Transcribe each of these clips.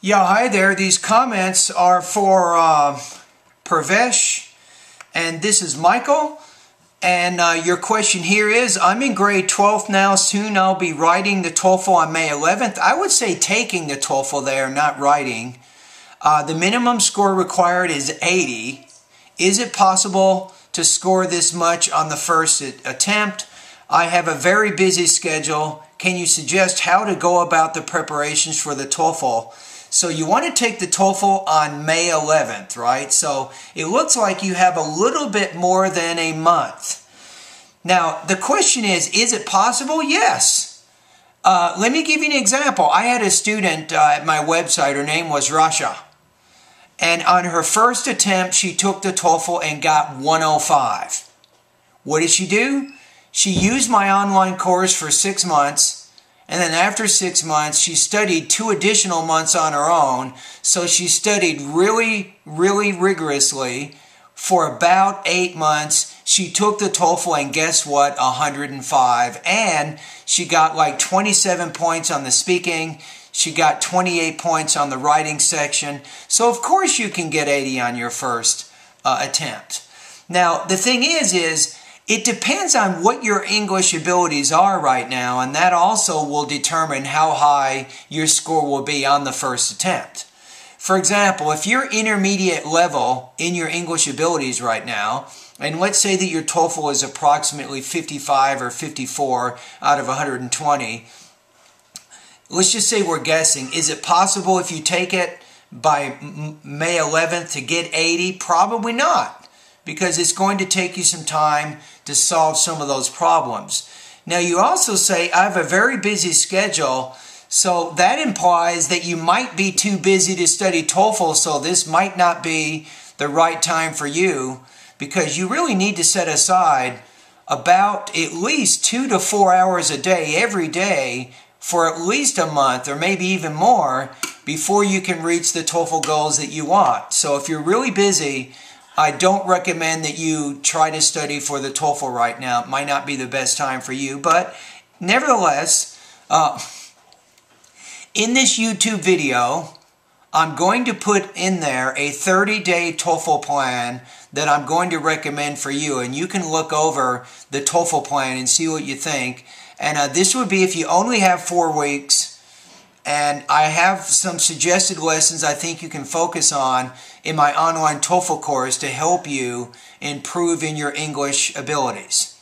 Yeah, hi there. These comments are for Purvesh, and this is Michael. And your question here is, I'm in grade 12 now. Soon I'll be writing the TOEFL on May 11th. I would say taking the TOEFL there, not writing. The minimum score required is 80. Is it possible to score this much on the first attempt? I have a very busy schedule. Can you suggest how to go about the preparations for the TOEFL? So you want to take the TOEFL on May 11th, right? So it looks like you have a little bit more than a month. Now, the question is it possible? Yes. Let me give you an example. I had a student at my website. Her name was Rasha. And on her first attempt, she took the TOEFL and got 105. What did she do? She used my online course for 6 months. And then after 6 months, she studied 2 additional months on her own. So she studied really rigorously for about 8 months. She took the TOEFL and guess what? 105. And she got like 27 points on the speaking. She got 28 points on the writing section. So of course you can get 80 on your first attempt. Now the thing is it depends on what your English abilities are right now, and that also will determine how high your score will be on the first attempt. For example, if you're intermediate level in your English abilities right now, and let's say that your TOEFL is approximately 55 or 54 out of 120, let's just say we're guessing. Is it possible if you take it by May 11th to get 80? Probably not, because it's going to take you some time to solve some of those problems. Now you also say, I have a very busy schedule, so that implies that you might be too busy to study TOEFL, so this might not be the right time for you, because you really need to set aside about at least 2 to 4 hours a day, every day, for at least a month or maybe even more before you can reach the TOEFL goals that you want. So if you're really busy, I don't recommend that you try to study for the TOEFL right now. It might not be the best time for you, but nevertheless, in this YouTube video, I'm going to put in there a 30-day TOEFL plan that I'm going to recommend for you, and you can look over the TOEFL plan and see what you think. And this would be if you only have 4 weeks, and I have some suggested lessons I think you can focus on in my online TOEFL course to help you improve in your English abilities.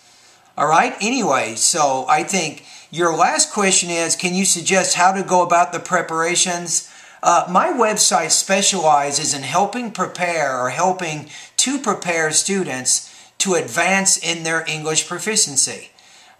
All right? Anyway, so I think your last question is, can you suggest how to go about the preparations? My website specializes in helping to prepare students to advance in their English proficiency.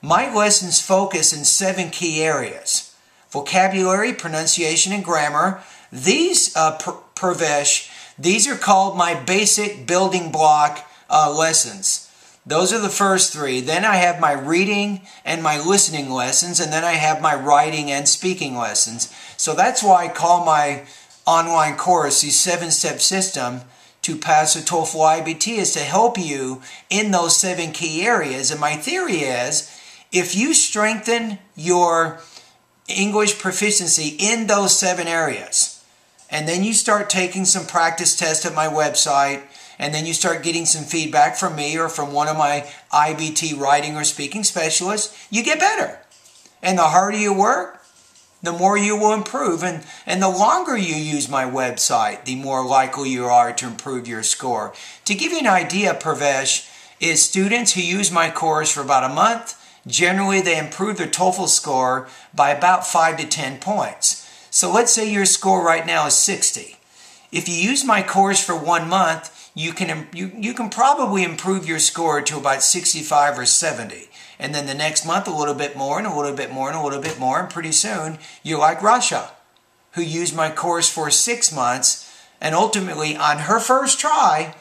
My lessons focus in 7 key areas: vocabulary, pronunciation, and grammar. These, Purvesh, these are called my basic building block lessons. Those are the first 3. Then I have my reading and my listening lessons, and then I have my writing and speaking lessons. So that's why I call my online course the 7-step system to pass the TOEFL IBT, is to help you in those 7 key areas. And my theory is, if you strengthen your English proficiency in those 7 areas, and then you start taking some practice tests at my website, and then you start getting some feedback from me or from one of my IBT writing or speaking specialists, you get better. And the harder you work, the more you will improve. And the longer you use my website, the more likely you are to improve your score. To give you an idea, Purvesh, is students who use my course for about a month, generally they improve their TOEFL score by about 5 to 10 points. So let's say your score right now is 60. If you use my course for 1 month, you can probably improve your score to about 65 or 70. And then the next month a little bit more and a little bit more and a little bit more, and pretty soon you're like Rasha, who used my course for 6 months, and ultimately on her first try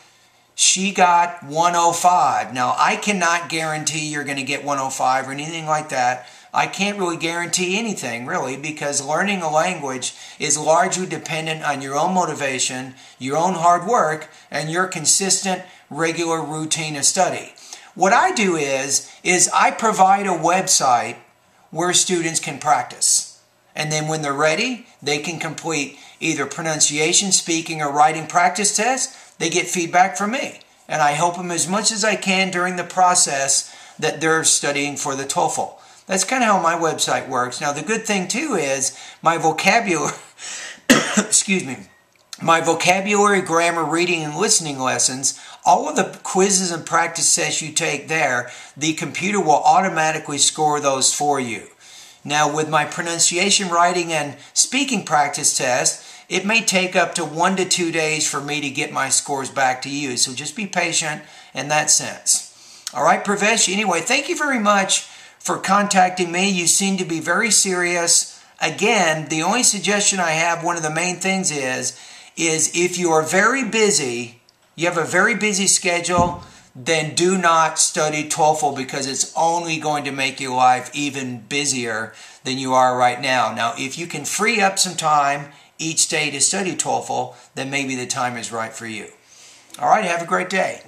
she got 105. Now, I cannot guarantee you're going to get 105 or anything like that. I can't really guarantee anything, really, because learning a language is largely dependent on your own motivation, your own hard work, and your consistent, regular routine of study. What I do is I provide a website where students can practice. And then when they're ready, they can complete either pronunciation, speaking, or writing practice tests. They get feedback from me. And I help them as much as I can during the process that they're studying for the TOEFL. That's kind of how my website works. Now, the good thing, too, is my vocabulary, excuse me, my vocabulary, grammar, reading, and listening lessons, all of the quizzes and practice tests you take there, the computer will automatically score those for you. Now, with my pronunciation, writing, and speaking practice test, it may take up to 1 to 2 days for me to get my scores back to you. So just be patient in that sense. All right, Purvesh, anyway, thank you very much for contacting me. You seem to be very serious. Again, the only suggestion I have, one of the main things is if you are very busy, you have a very busy schedule, then do not study TOEFL because it's only going to make your life even busier than you are right now. Now, if you can free up some time each day to study TOEFL, then maybe the time is right for you. All right, have a great day.